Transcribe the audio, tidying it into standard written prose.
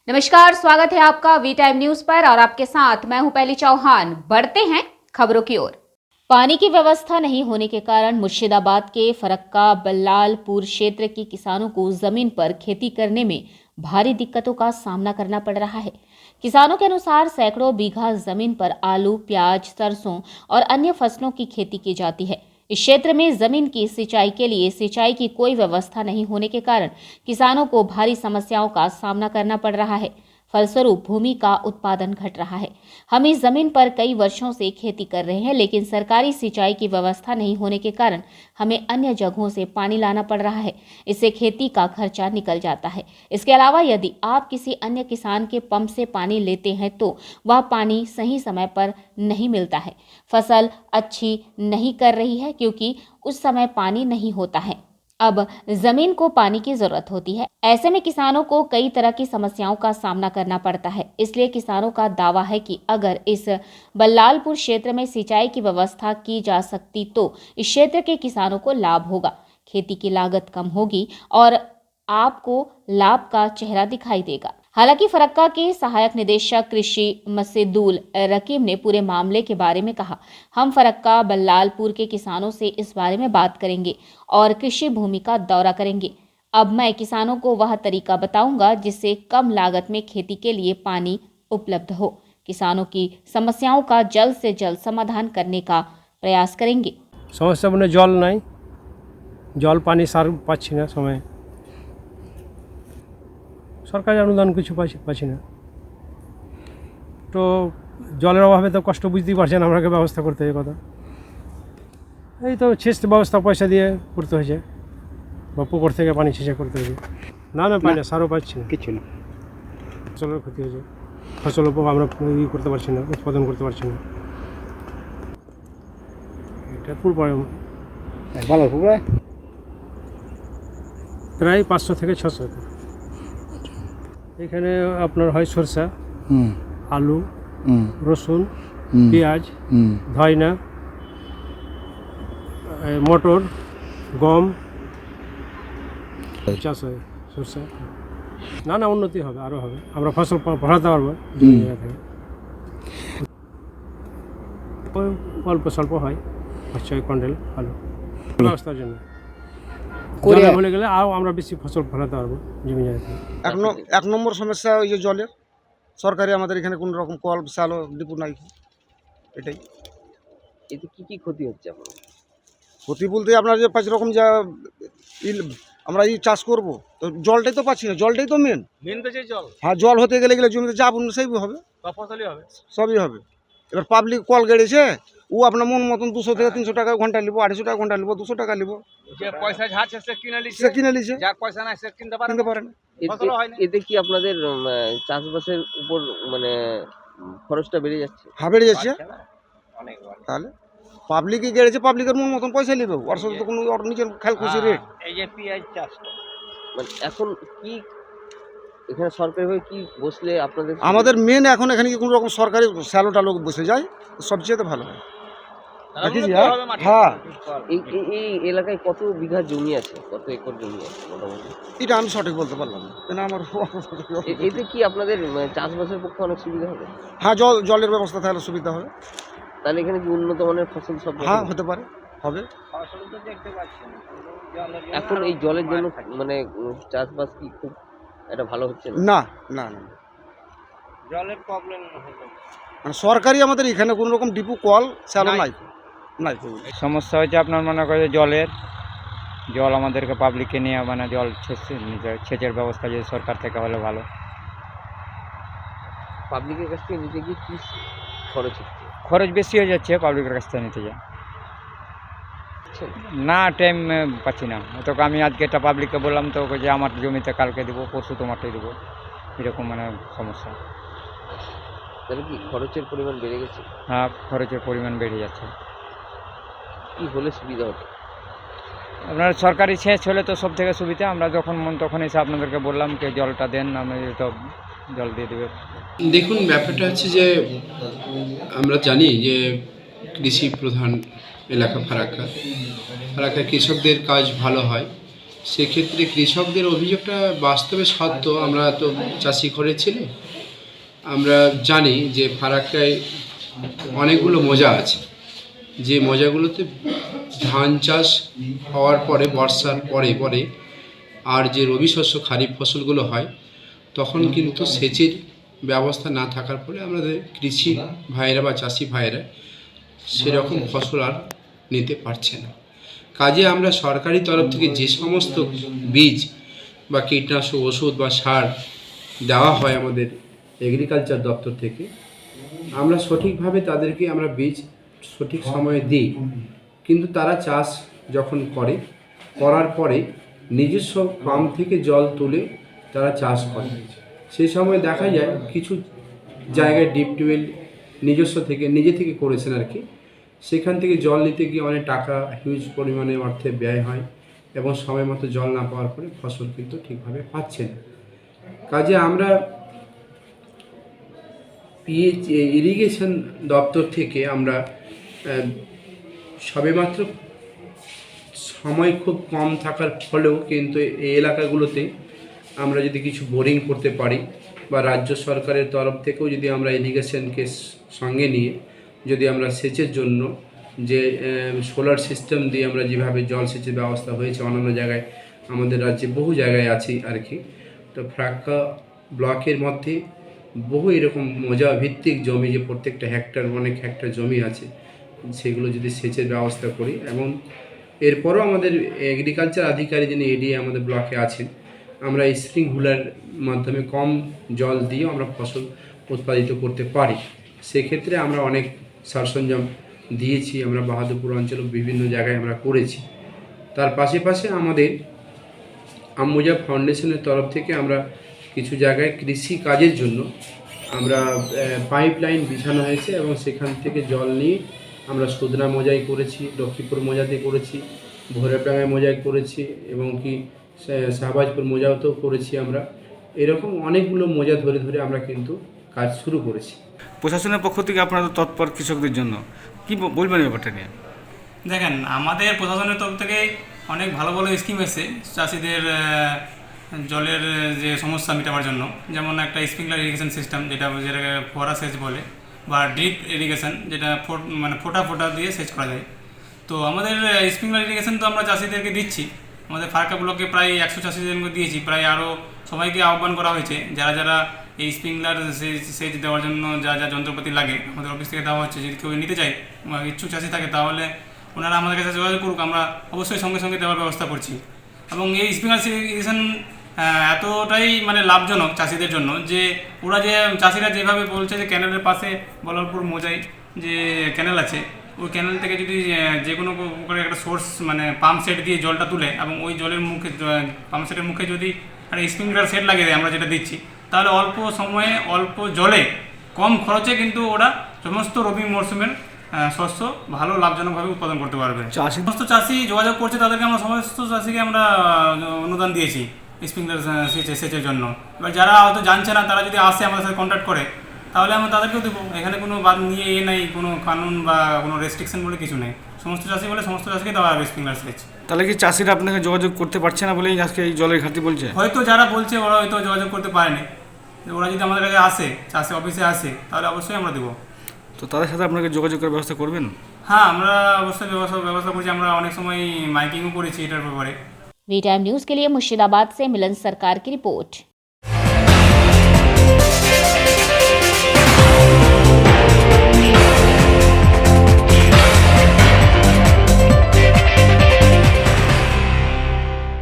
नमस्कार, स्वागत है आपका वी टाइम न्यूज पर और आपके साथ मैं हूं पहली चौहान। बढ़ते हैं खबरों की ओर। पानी की व्यवस्था नहीं होने के कारण मुर्शिदाबाद के फरक्का बल्लालपुर क्षेत्र के किसानों को जमीन पर खेती करने में भारी दिक्कतों का सामना करना पड़ रहा है। किसानों के अनुसार सैकड़ों बीघा जमीन पर आलू, प्याज, सरसों और अन्य फसलों की खेती की जाती है। इस क्षेत्र में जमीन की सिंचाई के लिए सिंचाई की कोई व्यवस्था नहीं होने के कारण किसानों को भारी समस्याओं का सामना करना पड़ रहा है। फलस्वरूप भूमि का उत्पादन घट रहा है। हम इस जमीन पर कई वर्षों से खेती कर रहे हैं, लेकिन सरकारी सिंचाई की व्यवस्था नहीं होने के कारण हमें अन्य जगहों से पानी लाना पड़ रहा है। इससे खेती का खर्चा निकल जाता है। इसके अलावा यदि आप किसी अन्य किसान के पंप से पानी लेते हैं तो वह पानी सही समय पर नहीं मिलता है। फसल अच्छी नहीं कर रही है क्योंकि उस समय पानी नहीं होता है। अब जमीन को पानी की जरूरत होती है। ऐसे में किसानों को कई तरह की समस्याओं का सामना करना पड़ता है। इसलिए किसानों का दावा है कि अगर इस बल्लालपुर क्षेत्र में सिंचाई की व्यवस्था की जा सकती तो इस क्षेत्र के किसानों को लाभ होगा, खेती की लागत कम होगी और आपको लाभ का चेहरा दिखाई देगा। हालांकि फरक्का के सहायक निदेशक कृषि मसीदुल रकीम ने पूरे मामले के बारे में कहा, हम फरक्का बल्लालपुर के किसानों से इस बारे में बात करेंगे और कृषि भूमि का दौरा करेंगे। अब मैं किसानों को वह तरीका बताऊंगा जिससे कम लागत में खेती के लिए पानी उपलब्ध हो। किसानों की समस्याओं का जल्द से जल्द समाधान करने का प्रयास करेंगे। समस्या मैंने जल नहीं, जल पानी सार पाচ্ছি না समय, সরকারি অনুদান কিছু পাচ্ছি না, তো জলের অভাবে তো কষ্ট বুঝতেই পারছেন, আমাকে ব্যবস্থা করতে হবে। কথা এই তো সেচ ব্যবস্থা পয়সা দিয়ে করতে হয়েছে বা পুকুর থেকে পানি সেচে করতে হয়েছে। না না পাই না, সারও পাচ্ছি না, কিছু না, ফসলের ক্ষতি হয়েছে, ফসল আমরা ই করতে পারছি না, উৎপাদন করতে পারছি না। এটা ভালো প্রায় 500 থেকে 600 একর। এখানে আপনার হয় সরষা, আলু, রসুন, পেঁয়াজ, ধইনা, মটর, গম চাষ হয়। সরষা না উন্নতি হবে, আরও হবে, আমরা ফসল ফলাতে পারবো জায়গা থেকে। অল্প স্বল্প হয় 5-6 কুইন্টাল আলু ব্যবস্থার জন্য হলে গেলে আরও আমরা বেশি ফসল ফলাতে পারবো জমি জায়গা থেকে। এক নম্বর সমস্যা ওই যে জলের, সরকারি আমাদের এখানে কোনো রকম কল শ্যালো ডিপো নাই, এটাই। এতে কি কি ক্ষতি হচ্ছে আপনার? ক্ষতি বলতে আপনার যে 5 রকম যা আমরা চাষ করব, তো জলটাই তো পাচ্ছি না, জলটাই তো মেন তো সেই জল। হ্যাঁ, জল হতে গেলে জমিতে যা বুন সেই হবে, ফসলই হবে, সবই হবে। এবার পাবলিক কল গেড়েছে, ও আপনার মন মতন 200 থেকে 300 টাকা ঘন্টা নিব, 250 টাকা ঘন্টা নিব, 200 টাকা নিব। যে পয়সা ঝাড়ছে সে কিনে লিছে, যার পয়সা নাই সে কিনতে পারে না। এতে কি আপনাদের চাষবাসের উপর মানে খরচটা বেড়ে যাচ্ছে? হ্যাঁ, বেড়ে যাচ্ছে। তাহলে পাবলিকই গেড়েছে, পাবলিকের মন মতন পয়সা নেবে, ওর সাথে তো কোনো ওর নিজের খেয়াল খুশি রেট। এই যে পেঁয়াজ চাষ মানে এখন কি এখানে সরকারিভাবে কি বসলে আপনাদের? আমাদের মেন এখন এখানে কি কোনো রকম সরকারি স্যালো টালো বসে যায়, সবচেয়ে ভালো হয়। হ্যাঁ, এই এলাকায় কত বিঘা জমি আছে, কত একর জমি আছে মোটামুটি? এটা আমি সঠিক বলতে পারলাম না, কেন আমার এতে কি আপনাদের চাষবাসের পক্ষে অনেক সুবিধা হবে? হ্যাঁ, জলের ব্যবস্থা তাহলে সুবিধা হবে। তাহলে এখানে কি উন্নত মানের ফসল সব? হ্যাঁ, হতে পারে, হবে। এখন এই জলের জন্য মানে চাষবাস কি খুব এটা ভালো হচ্ছে না? না না, জলের প্রবলেম মানে সরকারি আমাদের এখানে কোনো রকম ডিপো কল স্যালো নাই। সমস্যা হচ্ছে আপনার মনে করে জল আমাদেরকে পাবলিককে নিয়ে মানে জল সেচের ব্যবস্থা যদি সরকার থেকে হলে ভালো। পাবলিকের কাছ থেকে নিতে গিয়ে কি খরচ বেশি হয়ে যাচ্ছে, পাবলিকের কাছ থেকে নিতে যায় না, টাইম পাচ্ছি না। তোকে আমি আজকে একটা পাবলিককে বললাম, তো যে আমার জমিতে কালকে দেবো, পরশু তোমারটাই দেবো, এরকম মানে সমস্যা। তাহলে কি খরচের পরিমাণ বেড়ে গেছে? হ্যাঁ, খরচের পরিমাণ বেড়ে যাচ্ছে। কি হলে সুবিধা হতো? আপনার সরকারি সেচ হলে তো সব থেকে সুবিধা। আমরা যখন মন তখন এসে আপনাদেরকে বললাম যে জলটা দেন, আমরা তো জল দিয়ে দেবে। দেখুন, ব্যাপারটা হচ্ছে যে আমরা জানি যে কৃষি প্রধান এলাকা ফারাক্কা কৃষকদের কাজ ভালো হয়, সেক্ষেত্রে কৃষকদের অভিযোগটা বাস্তবে সত্য। আমরা তো চাষি ঘরে ছেলে, আমরা জানি যে ফারাক্কায় অনেকগুলো মৌজা আছে, যে মৌজাগুলোতে ধান চাষ হওয়ার পরে বর্ষার পরে পরে আর যে রবি শস্য খারিফ ফসলগুলো হয় তখন কিন্তু সেচের ব্যবস্থা না থাকার ফলে আমাদের কৃষি ভাইয়েরা বা চাষি ভাইয়েরা সেরকম ফসল আর নিতে পারছে না। কাজে আমরা সরকারি তরফ থেকে যে সমস্ত বীজ বা কীটনাশক ওষুধ বা সার দেওয়া হয় আমাদের এগ্রিকালচার দপ্তর থেকে, আমরা সঠিকভাবে তাদেরকে আমরা বীজ সঠিক সময়ে দিই, কিন্তু তারা চাষ যখন করার পরে নিজস্ব পাম্প থেকে জল তুলে তারা চাষ করে। সেই সময় দেখা যায় কিছু জায়গায় ডিপ টিউবওয়েল নিজে থেকে করেছেন আর কি, সেখান থেকে জল নিতে গিয়ে অনেক টাকা হিউজ পরিমাণে অর্থে ব্যয় হয় এবং সময় মতো জল না পাওয়ার পরে ফসল কিন্তু ঠিকভাবে পাচ্ছে না। কাজে আমরা ইরিগেশন দপ্তর থেকে আমরা সবেমাত্র সময় খুব কম থাকার ফলেও কিন্তু এই এলাকাগুলোতে আমরা যদি কিছু বোরিং করতে পারি বা রাজ্য সরকারের তরফ থেকেও যদি আমরা ইরিগেশনকে সঙ্গে নিয়ে যদি আমরা সেচের জন্য যে সোলার সিস্টেম দিয়ে আমরা যেভাবে জল সেচের ব্যবস্থা হয়েছে অন্যান্য জায়গায় আমাদের রাজ্যে বহু জায়গায় আছে আর কি, তো ফারাক্কা ব্লকের মধ্যে বহু এরকম মৌজা ভিত্তিক জমি, যে প্রত্যেকটা অনেক হেক্টর জমি আছে, সেগুলো যদি সেচের ব্যবস্থা করি এবং এরপরও আমাদের এগ্রিকালচার আধিকারিক যিনি এডিএ আমাদের ব্লকে আছেন, আমরা এই স্প্রিংহুলার মাধ্যমে কম জল দিয়েও আমরা ফসল উৎপাদিত করতে পারি। সেক্ষেত্রে আমরা অনেক সারসরঞ্জাম দিয়েছি, আমরা বাহাদুরপুর অঞ্চলে বিভিন্ন জায়গায় আমরা করেছি। তার পাশে আমাদের আম্বুজা ফাউন্ডেশনের তরফ থেকে আমরা কিছু জায়গায় কৃষি কাজের জন্য আমরা পাইপলাইন বিছানো হয়েছে এবং সেখান থেকে জল নিয়ে আমরা সুদনা মৌজায় করেছি, লক্ষ্মীপুর মৌজাতে করেছি, ভৈরবডাঙ্গায় মৌজায় করেছি এবং কি শাহবাজপুর মৌজাতেও করেছি। আমরা এরকম অনেকগুলো মৌজা ধরে আমরা কিন্তু কাজ শুরু করেছি। প্রশাসনের পক্ষ থেকে আপনারা তো তৎপর কৃষকদের জন্য কি বলবেন ব্যাপারটা নিয়ে? দেখেন, আমাদের প্রশাসনের তরফ থেকে অনেক ভালো ভালো স্কিম এসেছে চাষিদের জলের যে সমস্যা মেটাবার জন্য, যেমন একটা স্প্রিংলার ইরিগেশন সিস্টেম যেটাকে ফোয়ারা সেচ বলে, বা ড্রিপ ইরিগেশন যেটা ফোটা দিয়ে সেচ করা যায়। তো আমাদের স্প্রিংলার ইরিগেশন তো আমরা চাষিদেরকে দিচ্ছি, আমাদের ফারাক্কা ব্লকে প্রায় 100 চাষিদেরকে দিয়েছি, প্রায় আরও সবাইকে আহ্বান করা হয়েছে যারা এই স্প্রিংলার সেচ দেওয়ার জন্য যা যন্ত্রপাতি লাগে আমাদের অফিস থেকে দেওয়া হচ্ছে। যদি কেউ নিতে চায় ইচ্ছুক চাষি থাকে তাহলে ওনারা আমাদের কাছে যোগাযোগ করুক, আমরা অবশ্যই সঙ্গে দেওয়ার ব্যবস্থা করছি। এবং এই স্প্রিংলার ইরিগেশন এতটাই লাভজনক চাষিদের জন্য যে চাষিরা যেভাবে বলছে যে ক্যানেলের পাশে বলালপুর মৌজায় যে ক্যানেল আছে, ওই ক্যানেল থেকে যদি যে কোনো প্রকারের একটা সোর্স পাম্প সেট দিয়ে জলটা তুলে এবং ওই জলের মুখে পাম্প সেটের মুখে যদি একটা স্প্রিংলার সেট লাগিয়ে দেয় আমরা যেটা দিচ্ছি, তাহলে অল্প সময়ে অল্প জলে কম খরচে কিন্তু ওরা সমস্ত রবি মরশুমের শস্য ভালো লাভজনকভাবে উৎপাদন করতে পারবে। সমস্ত চাষি যোগাযোগ করছে, তাদেরকে আমরা সমস্ত চাষিকে আমরা অনুদান দিয়েছি স্প্রিংলার সেচের জন্য। এবার যারা হয়তো জানছে না, তারা যদি আসে আমাদের সাথে কন্ট্যাক্ট করে তাহলে আমরা তাদেরকেও দেবো। এখানে কোনো বাদ নিয়ে নাই, কোনো কানুন বা কোনো রেস্ট্রিকশন বলে কিছু নেই। সমস্ত চাষি বলে সমস্ত চাষিকে দেওয়া হবে স্প্রিংলার সেচ। তাহলে কি চাষিরা আপনাকে যোগাযোগ করতে পারছে না বলেই আজকে এই জলের ঘাটতি বলছে? হয়তো যারা বলছে ওরা হয়তো যোগাযোগ করতে পারেনি, ওরা যদি আমাদের কাছে আসে, চাষি অফিসে আসে, তাহলে অবশ্যই আমরা দেবো। তো তাদের সাথে আপনাকে যোগাযোগ করার ব্যবস্থা করবেন? হ্যাঁ, আমরা অবশ্যই ব্যবস্থা করছি। আমরা অনেক সময় মাইকিংও করেছি এটার ব্যাপারে। वी टाइम न्यूज़ के लिए मुर्शिदाबाद से मिलन सरकार की रिपोर्ट।